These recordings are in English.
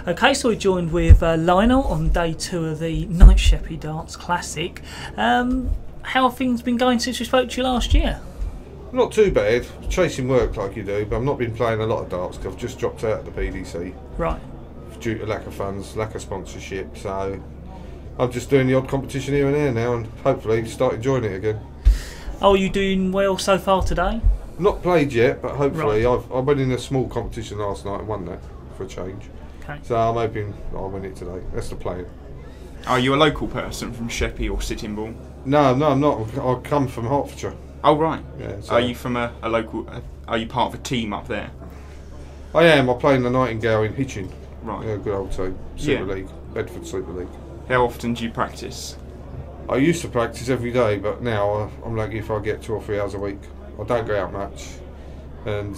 Okay, so we're joined with Lionel on day 2 of the Night Sheppey Darts Classic. How have things been going since we spoke to you last year? Not too bad. Chasing work like you do, but I've not been playing a lot of darts because I've just dropped out of the PDC. Right. Due to lack of funds, lack of sponsorship, so I'm just doing the odd competition here and there now and hopefully start enjoying it again. Oh, are you doing well so far today? Not played yet, but hopefully. Right. I went in a small competition last night and won that for a change. Okay. So I'm hoping I'll win it today. That's the plan. Are you a local person from Sheppey or Sitting Bull? No, I'm not. I come from Hertfordshire. Oh right. Yeah, so are you from a local? Are you part of a team up there? I am. I play in the Nightingale in Hitchin. Right. Yeah, good old team. Super League, Bedford Super League. How often do you practice? I used to practice every day, but now I'm lucky if I get 2 or 3 hours a week. I don't go out much, and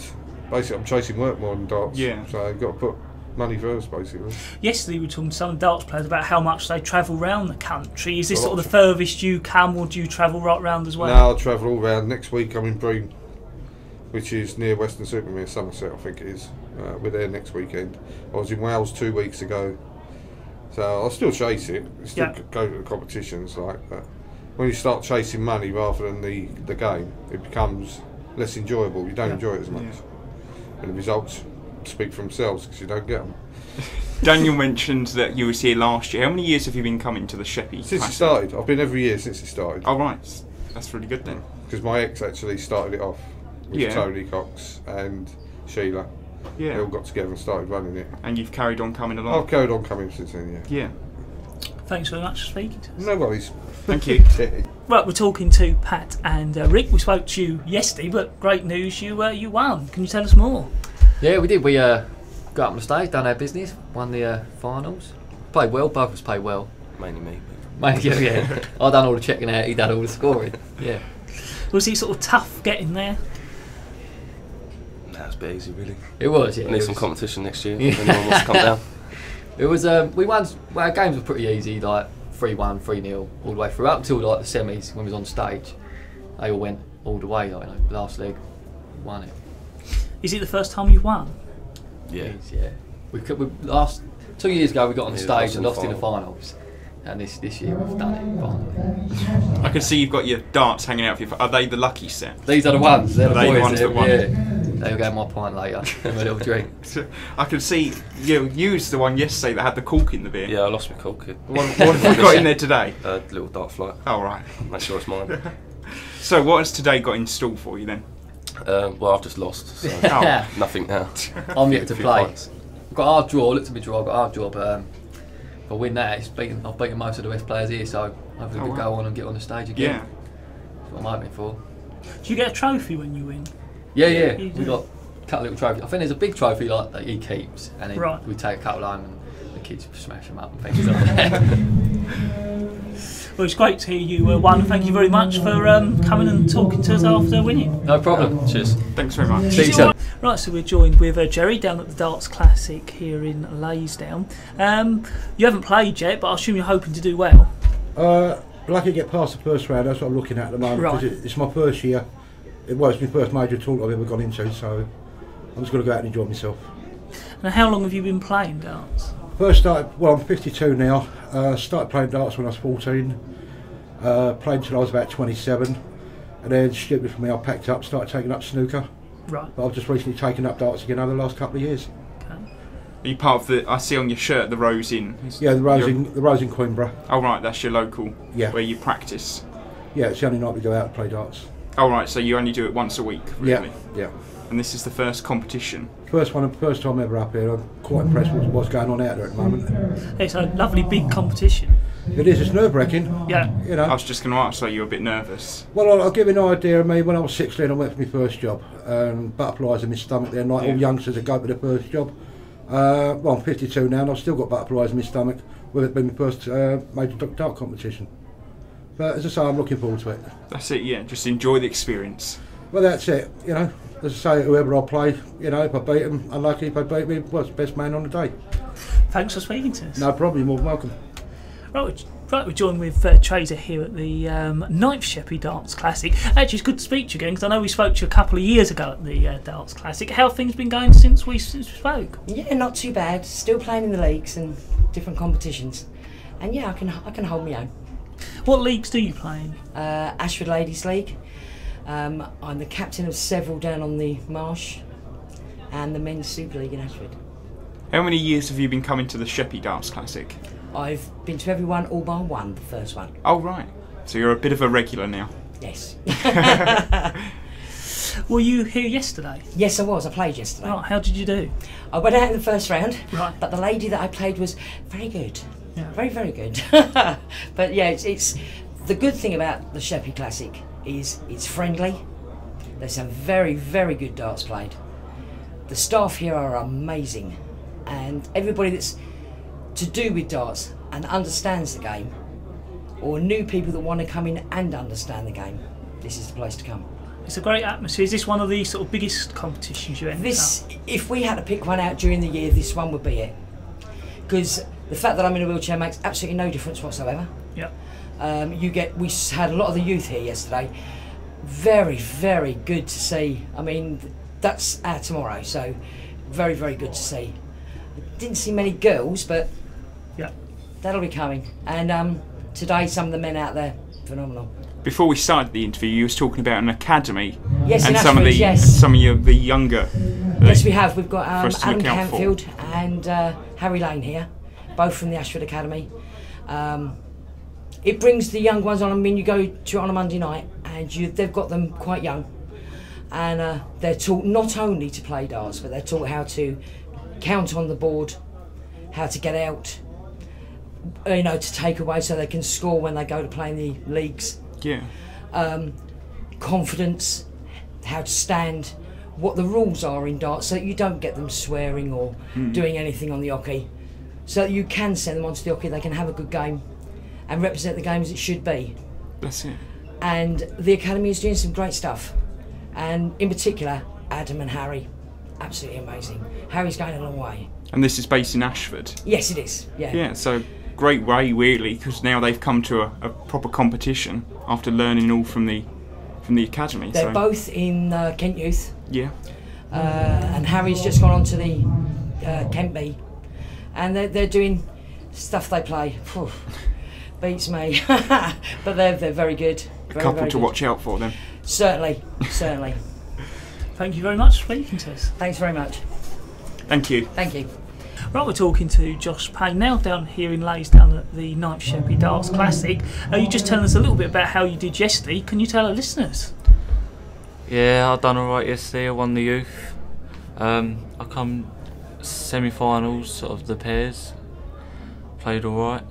basically I'm chasing work more than darts. Yeah. So I've got to put money first, basically. Yesterday we were talking to some darts players about how much they travel around the country. Is this sort of the furthest you come, or do you travel right round as well? No, I'll travel all round. Next week I'm in Bream, which is near Western-super-Mare, Somerset I think it is. We're there next weekend. I was in Wales 2 weeks ago, so I'll still chase it. Still go to the competitions like that. When you start chasing money rather than the game, it becomes less enjoyable. You don't enjoy it as much, and the results speak for themselves because you don't get them. Daniel mentioned that you was here last year. How many years have you been coming to the Sheppey? Since Classic? it started. I've been every year since it started. Oh right, that's really good then. Because my ex actually started it off with Tony Cox and Sheila. Yeah. They all got together and started running it. And you've carried on coming along? I've carried on coming since then, yeah. Yeah. Thanks very much for speaking to us. No worries. Thank you. Right, we're talking to Pat and Rick. We spoke to you yesterday, but great news, you won. Can you tell us more? Yeah, we did. We got up on the stage, done our business, won the finals. Played well, both of us played well. Mainly me. Yeah. I done all the checking out, he done all the scoring. Yeah. Was it sort of tough getting there? Nah, it's a bit easy really. It was, yeah. I need some competition next year if anyone wants to come down. It was, we won, well, our games were pretty easy, like 3-1, 3-0, all the way through, up until like the semis when we was on stage. They all went all the way, like, last leg, won it. Is it the first time you've won? Yeah. Yeah. We last 2 years ago we got on the stage and lost in the finals. And this year we've done it finally. I can see you've got your darts hanging out for you. Are they the lucky set? These are the ones. They're the ones that won? Yeah. They'll get my pint later. Have a little drink. I can see you used the one yesterday that had the cork in the beer. Yeah, I lost my cork. What have you got in there today? A little dart flight. Oh right. Make sure it's mine. So what has today got in store for you then? Well, I've just lost, so nothing now. I'm yet to play. Pints. I've got a hard draw. Looked at my draw. I've got a hard draw, but if I win that, I've beaten most of the best players here, so hopefully we could go on and get on the stage again. Yeah. That's what I'm hoping for. Do you get a trophy when you win? Yeah. We got a couple of little trophies. I think there's a big trophy like that he keeps, and then we take a couple home and the kids smash them up and things like that. Well, it's great to hear you won. Thank you very much for coming and talking to us after winning. No problem. Cheers. Thanks very much. See you soon. Right, so we're joined with Jerry down at the Darts Classic here in Leysdown. You haven't played yet, but I assume you're hoping to do well. Lucky to get past the first round. That's what I'm looking at the moment. Right. Because it's my first year. It's my first major tournament I've ever gone into, so I'm just going to go out and enjoy myself. Now, how long have you been playing darts? First started, well, I'm 52 now. Started playing darts when I was 14. Played until I was about 27. And then, stupid for me, I packed up, started taking up snooker. Right. But I've just recently taken up darts again over the last couple of years. Okay. Are you part of the? I see on your shirt the Rose Inn. Yeah, the Rose in Coimbra. Oh right, that's your local. Yeah. Where you practice. Yeah, it's the only night we go out and play darts. Oh right, so you only do it once a week, really? Yeah. And this is the first competition. First time ever up here. I'm quite impressed with what's going on out there at the moment. It's a lovely big competition. It is. It's nerve-wracking. Yeah. You know. I was just going to ask, so you're a bit nervous? Well, I'll give you an idea of me. When I was 16, I went for my first job. Butterflies in my stomach there, like all youngsters that go for their first job. Well, I'm 52 now and I've still got butterflies in my stomach, with it being my first major dart competition. But as I say, I'm looking forward to it. That's it, yeah. Just enjoy the experience. Well, that's it, you know. As I say, whoever I play, you know, if I beat them, unlucky. If I beat me, well, it's the best man on the day. Thanks for speaking to us. No problem, you're more than welcome. Right, Right, we're joined with Tracer here at the 9th Sheppey Darts Classic. Actually, it's good to speak to you again because I know we spoke to you a couple of years ago at the Darts Classic. How have things been going since we spoke? Yeah, not too bad. Still playing in the leagues and different competitions, and yeah, I can hold my own. What leagues do you play in? Ashford Ladies League. I'm the captain of several down on the Marsh, and the Men's Super League in Ashford. How many years have you been coming to the Sheppey Darts Classic? I've been to every one, all bar one, the first one. Oh, right. So you're a bit of a regular now. Yes. Were you here yesterday? Yes, I was. I played yesterday. Oh, how did you do? I went out in the first round, Right. but the lady that I played was very good. Yeah. Very, very good. But yeah, it's the good thing about the Sheppey Classic is it's friendly. There's some very, very good darts played. The staff here are amazing, and everybody that's to do with darts and understands the game, or new people that want to come in and understand the game, this is the place to come. It's a great atmosphere. Is this one of the sort of biggest competitions you enter? This, if we had to pick one out during the year, this one would be it. Because the fact that I'm in a wheelchair makes absolutely no difference whatsoever. Yep. We had a lot of the youth here yesterday. Very, very good to see. I mean, that's our tomorrow, so very, very good to see. Didn't see many girls, but yeah, that'll be coming. And today, some of the men out there, phenomenal. Before we started the interview, you was talking about an academy. Yes, and in some Ashford, of yes. some of the younger. Yes, we have. We've got for us to Alan look out for. Campfield and Harry Lane here, both from the Ashford Academy. It brings the young ones on. I mean, you go to it on a Monday night, and they've got them quite young, and they're taught not only to play darts, but they're taught how to count on the board, how to get out, to take away so they can score when they go to play in the leagues. Yeah. Confidence, how to stand, what the rules are in darts, so that you don't get them swearing or doing anything on the oche, so that you can send them onto the oche, they can have a good game and represent the game as it should be. That's it. And the Academy is doing some great stuff, and in particular Adam and Harry, absolutely amazing. Harry's going a long way. And this is based in Ashford. Yes, it is. Yeah. Yeah, so great way really, because now they've come to a proper competition after learning all from the academy. They're both in Kent Youth. Yeah. And Harry's just gone on to the Kent B, and they're doing stuff they play. Phew, beats me, but they're very good. A couple to watch out for them. Certainly, certainly. Thank you very much for speaking to us. Thanks very much. Thank you. Thank you. Right, we're talking to Josh Payne now down here in Leysdown at the 9th Sheppey Darts Classic. You just telling us a little bit about how you did yesterday. Can you tell our listeners? Yeah, I done alright yesterday. I won the youth. I come semi-finals of the pairs. Played alright.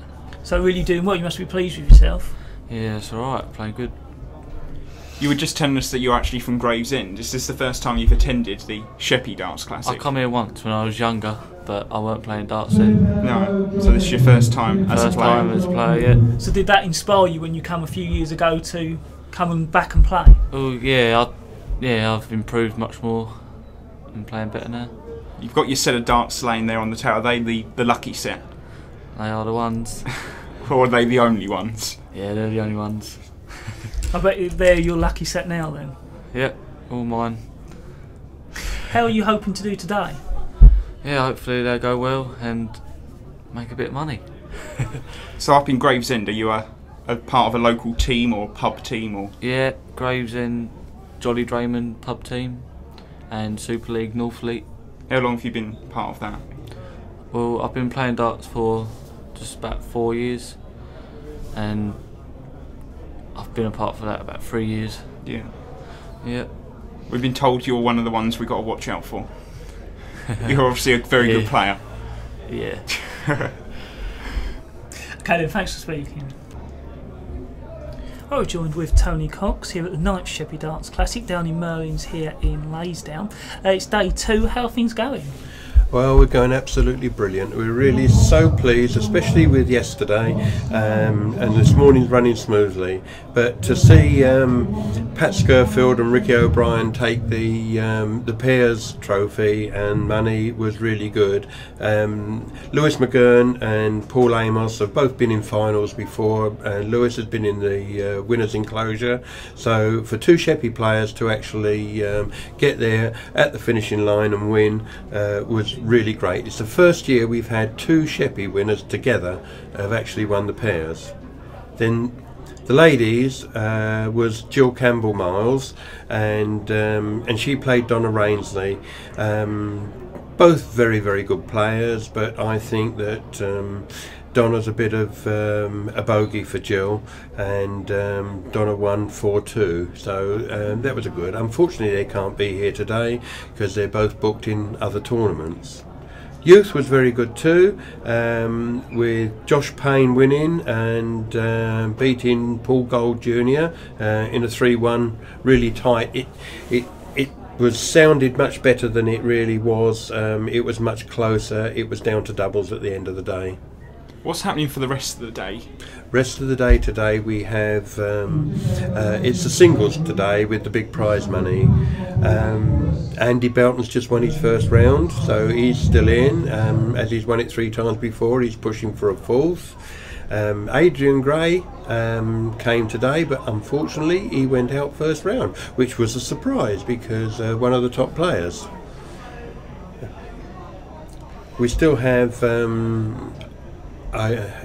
So really doing well. You must be pleased with yourself. Yeah, it's alright. Played good. You were just telling us that you're actually from Gravesend. Is this the first time you've attended the Sheppey Darts Classic? I come here once when I was younger, but I weren't playing darts then. No. So this is your first time as a player? First time as a player, yeah. So did that inspire you when you come a few years ago to come and back and play? Oh yeah, I've improved much more and playing better now. You've got your set of darts laying there on the tower. Are they the lucky set? They are the ones. Or are they the only ones? Yeah, they're the only ones. I bet they're your lucky set now then. Yep, all mine. How are you hoping to do today? Yeah, hopefully they'll go well and make a bit of money. So up in Gravesend, are you a part of a local team or pub team? Or Yeah, Gravesend, Jolly Drayman pub team and Super League Northfleet. how long have you been part of that? Well, I've been playing darts for just about 4 years, and I've been a part for that about 3 years. Yeah. Yeah. We've been told you're one of the ones we've got to watch out for. You're obviously a very good player. Yeah. Okay then, thanks for speaking. Well, we're joined with Tony Cox here at the 9th Sheppey Darts Classic down in Merlins here in Leysdown. It's day 2. How are things going? Well, we're going absolutely brilliant. We're really so pleased, especially with yesterday, and this morning's running smoothly. But to see Pat Scurfield and Ricky O'Brien take the Pears Trophy and money was really good. Lewis McGurn and Paul Amos have both been in finals before. Lewis has been in the winners' enclosure. So for two Sheppey players to actually get there at the finishing line and win was really great. It's the first year we've had two Sheppey winners together have actually won the pairs. Then the ladies was Jill Campbell Miles, and she played Donna Rainsley. Both very, very good players, but I think that Donna's a bit of a bogey for Jill, and Donna won 4-2, so that was a good. Unfortunately, they can't be here today because they're both booked in other tournaments. Youth was very good too, with Josh Payne winning and beating Paul Gold Jr. In a 3-1, really tight. It was sounded much better than it really was. It was much closer. It was down to doubles at the end of the day. What's happening for the rest of the day? Rest of the day today we have it's the singles today with the big prize money. Andy Belton's just won his first round, so he's still in. As he's won it 3 times before, he's pushing for a fourth. Adrian Gray came today, but unfortunately he went out first round, which was a surprise because one of the top players. We still have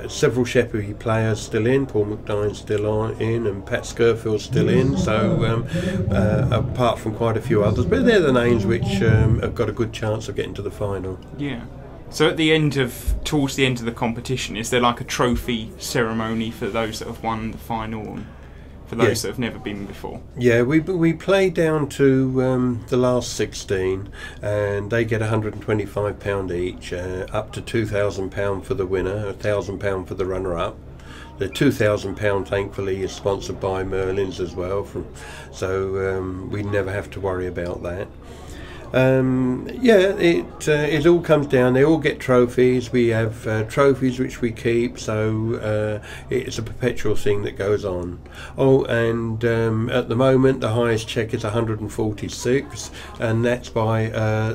several Sheppey players still in. Paul McDine's still in, and Pat Scurfield's still in. So apart from quite a few others, but they're the names which have got a good chance of getting to the final. Yeah. So at the end towards the end of the competition, is there like a trophy ceremony for those that have won the final, and for those that have never been before? Yeah, we play down to the last 16, and they get £125 each, up to £2,000 for the winner, £1,000 for the runner-up. The £2,000 thankfully is sponsored by Merlins as well, so we never have to worry about that. It all comes down. They all get trophies. We have trophies which we keep, so it's a perpetual thing that goes on. Oh, and at the moment the highest check is 146, and that's by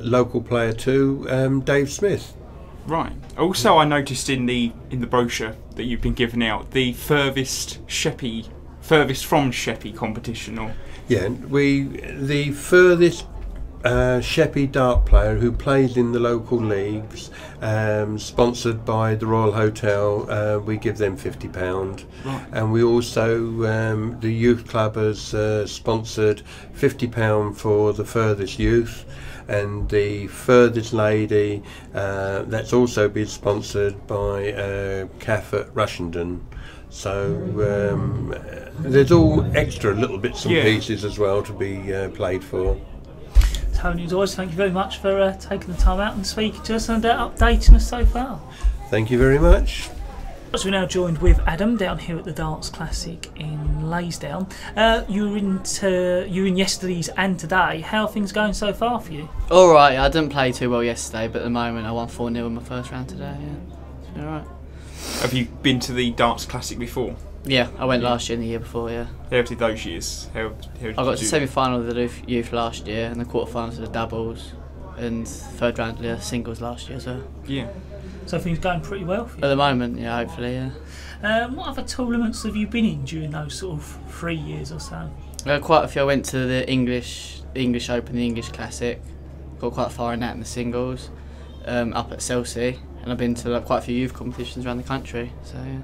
local player 2, Dave Smith. Right. Also, I noticed in the brochure that you've been giving out the furthest from Sheppey competition, or the furthest Sheppey dart player who plays in the local leagues, sponsored by the Royal Hotel, we give them £50. Right. And we also, the youth club has sponsored £50 for the furthest youth, and the furthest lady, that's also been sponsored by CAF at Rushenden. So there's all extra little bits and pieces as well to be played for. Tony, as always, thank you very much for taking the time out and speaking to us and updating us so far. Thank you very much. So we're now joined with Adam down here at the Darts Classic in Leysdown. You were in yesterday's and today. How are things going so far for you? All right. I didn't play too well yesterday, but at the moment I won 4-0 in my first round today. Yeah, it's been all right. Have you been to the Darts Classic before? Yeah, I went last year and the year before. Yeah. How did those years? How did I got to semi-final of the youth last year, and the quarter-finals of the doubles, and third round of the singles last year as well. Yeah. So things going pretty well for you? At the moment, yeah, hopefully, yeah. What other tournaments have you been in during those sort of 3 years or so? Quite a few. I went to the English Open, the English Classic. Got quite far in that in the singles, up at Chelsea, and I've been to quite a few youth competitions around the country. So yeah.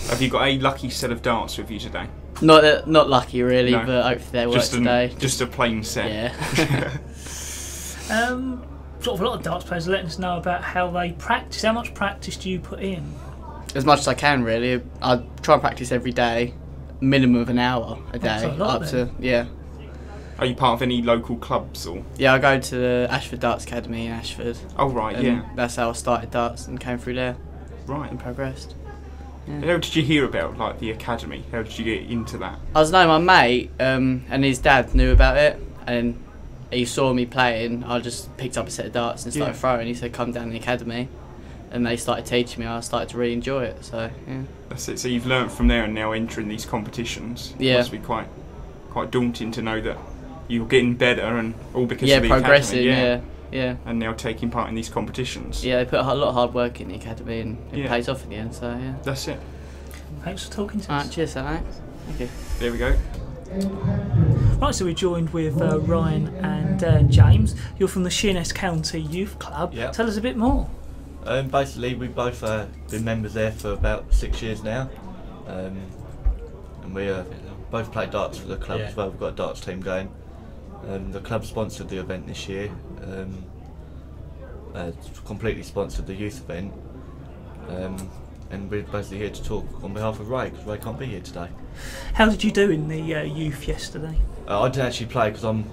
Have you got a lucky set of darts with you today? Not lucky really, no. But hopefully they work today. Just a plain set. Yeah. Sort of a lot of darts players are letting us know about how they practice. How much practice do you put in? As much as I can, really. I try and practice every day, minimum of an hour a day. That's a lot, then. Yeah. Are you part of any local clubs or? Yeah, I go to the Ashford Darts Academy in Ashford. Oh right, and yeah. That's how I started darts and came through there. Right. And progressed. Yeah. How did you hear about the academy? How did you get into that? I was knowing my mate, and his dad knew about it, and he saw me playing. I just picked up a set of darts and started throwing. He said, "Come down to the academy," and they started teaching me. I started to really enjoy it. So yeah. That's it. So you've learnt from there and now entering these competitions. Yeah. It must be quite daunting to know that you're getting better and all because yeah, of the progressing. academy. Yeah. And now taking part in these competitions. Yeah, they put a lot of hard work in the academy, and it Yeah. pays off in the end. So yeah. That's it. Thanks for talking to us. Alright, cheers, Alex. Thank you. There we go. Right, so we're joined with Ryan and James. You're from the Sheerness County Youth Club. Yeah. Tell us a bit more. Basically, we've both been members there for about 6 years now, and we both play darts for the club as well. We've got a darts team going. The club sponsored the event this year, completely sponsored the youth event, and we're basically here to talk on behalf of Ray, because Ray can't be here today. How did you do in the youth yesterday? I didn't actually play because I'm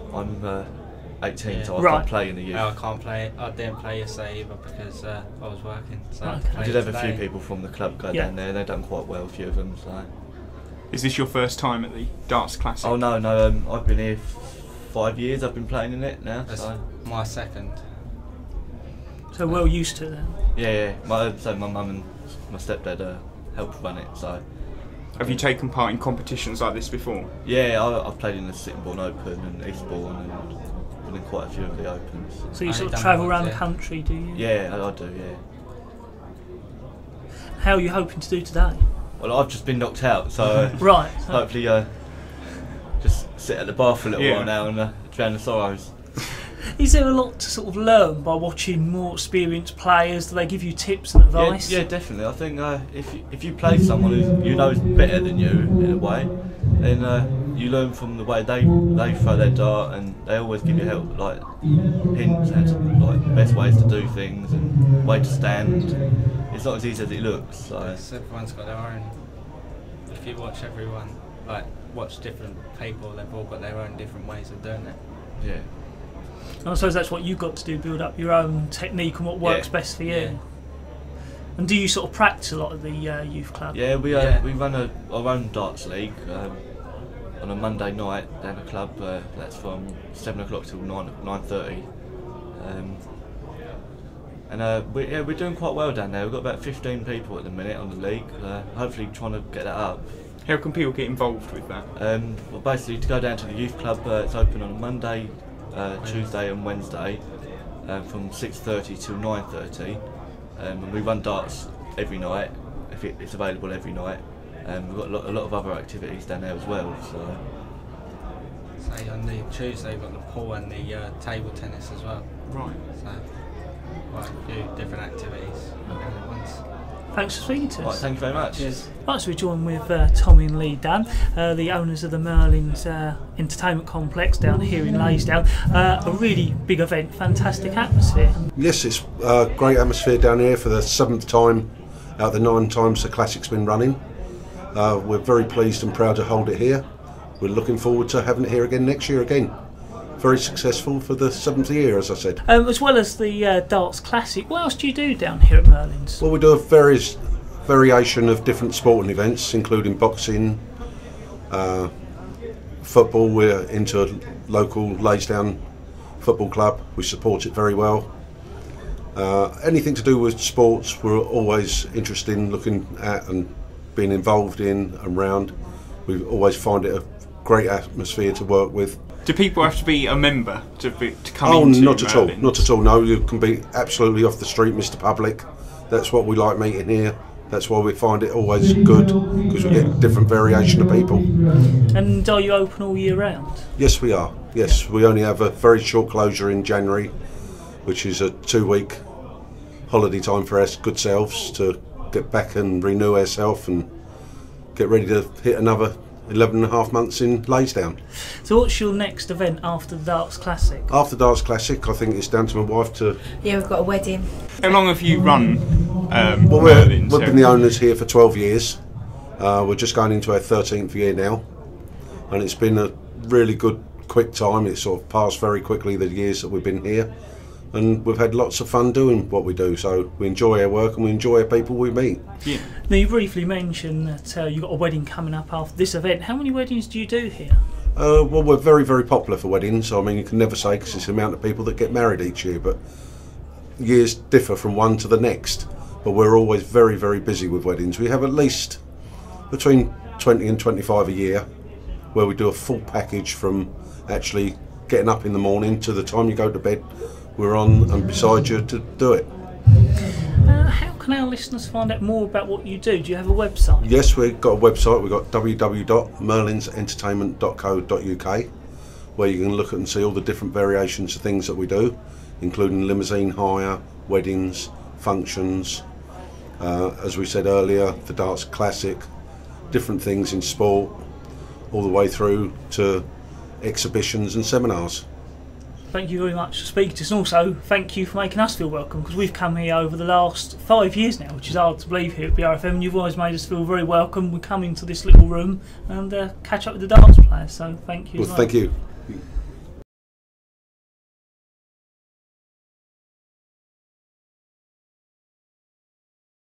18, so I Right. can't play in the youth. I can't play. I didn't play yesterday either because I was working. So I Okay. We did have a few people from the club go down there. They've done quite well, a few of them. So. Is this your first time at the Darts Classic? Oh no, I've been here 5 years. I've been playing in it now. That's So. my second. So well used to it then? Yeah. My mum and my stepdad helped run it. So. Have you taken part in competitions like this before? Yeah, I've played in the Sittingbourne Open and Eastbourne and been in quite a few of the Opens. So you sort of travel around the country, do you? Yeah, I do. Yeah. How are you hoping to do today? Well, I've just been knocked out, so right. Hopefully, just sit at the bar for a little while now and drown the sorrows. Is there a lot to sort of learn by watching more experienced players? Do they give you tips and advice? Yeah, definitely. I think if you play someone who you know is better than you in a way, then you learn from the way they throw their dart, and they always give you help, like hints as to like best ways to do things and way to stand. It's not as easy as it looks. So everyone's got their own. If you watch everyone, like watch different people, they've all got their own different ways of doing it. Yeah. And I suppose that's what you've got to do, build up your own technique and what works best for you. Yeah. And do you sort of practice a lot at the youth club? Yeah, we run our own darts league on a Monday night down the club. That's from 7 o'clock till 9:30. And we're doing quite well down there. We've got about 15 people at the minute on the league. Hopefully trying to get that up. How can people get involved with that? Well, basically to go down to the youth club, it's open on a Monday, Tuesday and Wednesday from 6:30 till 9:30. And we run darts every night, if it's available every night. We've got a lot of other activities down there as well. So on the Tuesday we've got the pool and the table tennis as well. Right. So quite a few different activities at once. Thanks for speaking to us. Right, thank you very much. Cheers. Right, so we're joined with Tommy and Leysdown, the owners of the Merlins Entertainment Complex down here in Leysdown. A really big event, fantastic atmosphere. Yes, it's a great atmosphere down here for the 7th time out of the 9 times the Classic's been running. We're very pleased and proud to hold it here. We're looking forward to having it here again next year again. Very successful for the 7th year, as I said. As well as the Darts Classic, what else do you do down here at Merlin's? Well, we do a variation of different sporting events, including boxing, football. We're into a local Leysdown football club. We support it very well. Anything to do with sports, we're always interested in looking at and being involved in and around. We always find it a great atmosphere to work with. Do people have to be a member to come into not at all. Merlin's? Not at all. No, you can be absolutely off the street, Mr. Public. That's what we like meeting here. That's why we find it always good, because we get different variation of people. And are you open all year round? Yes, we are. Yes, we only have a very short closure in January, which is a 2-week holiday time for us good selves to get back and renew ourselves and get ready to hit another 11.5 months in Leysdown. So what's your next event after the Darts Classic? After Darts Classic, I think it's down to my wife to... Yeah, we've got a wedding. How long have you run Well, Merlin's? we've been the owners here for 12 years. We're just going into our 13th year now. And it's been a really good, quick time. It's sort of passed very quickly the years that we've been here. And we've had lots of fun doing what we do, so we enjoy our work and we enjoy our people we meet. Yeah. Now you briefly mentioned that you've got a wedding coming up after this event. How many weddings do you do here? Well, we're very, very popular for weddings. I mean, you can never say because it's the amount of people that get married each year, but years differ from one to the next. But we're always very, very busy with weddings. We have at least between 20 and 25 a year where we do a full package from actually getting up in the morning to the time you go to bed. We're on and beside you to do it. How can our listeners find out more about what you do? Do you have a website? Yes, we've got a website. We've got www.merlinsentertainment.co.uk, where you can look at and see all the different variations of things that we do, including limousine hire, weddings, functions, as we said earlier, the Darts Classic, different things in sport, all the way through to exhibitions and seminars. Thank you very much for speaking to us, and also thank you for making us feel welcome, because we've come here over the last 5 years now, which is hard to believe here at BRFM, and you've always made us feel very welcome. We come into this little room and catch up with the darts players, so thank you. Well, thank you.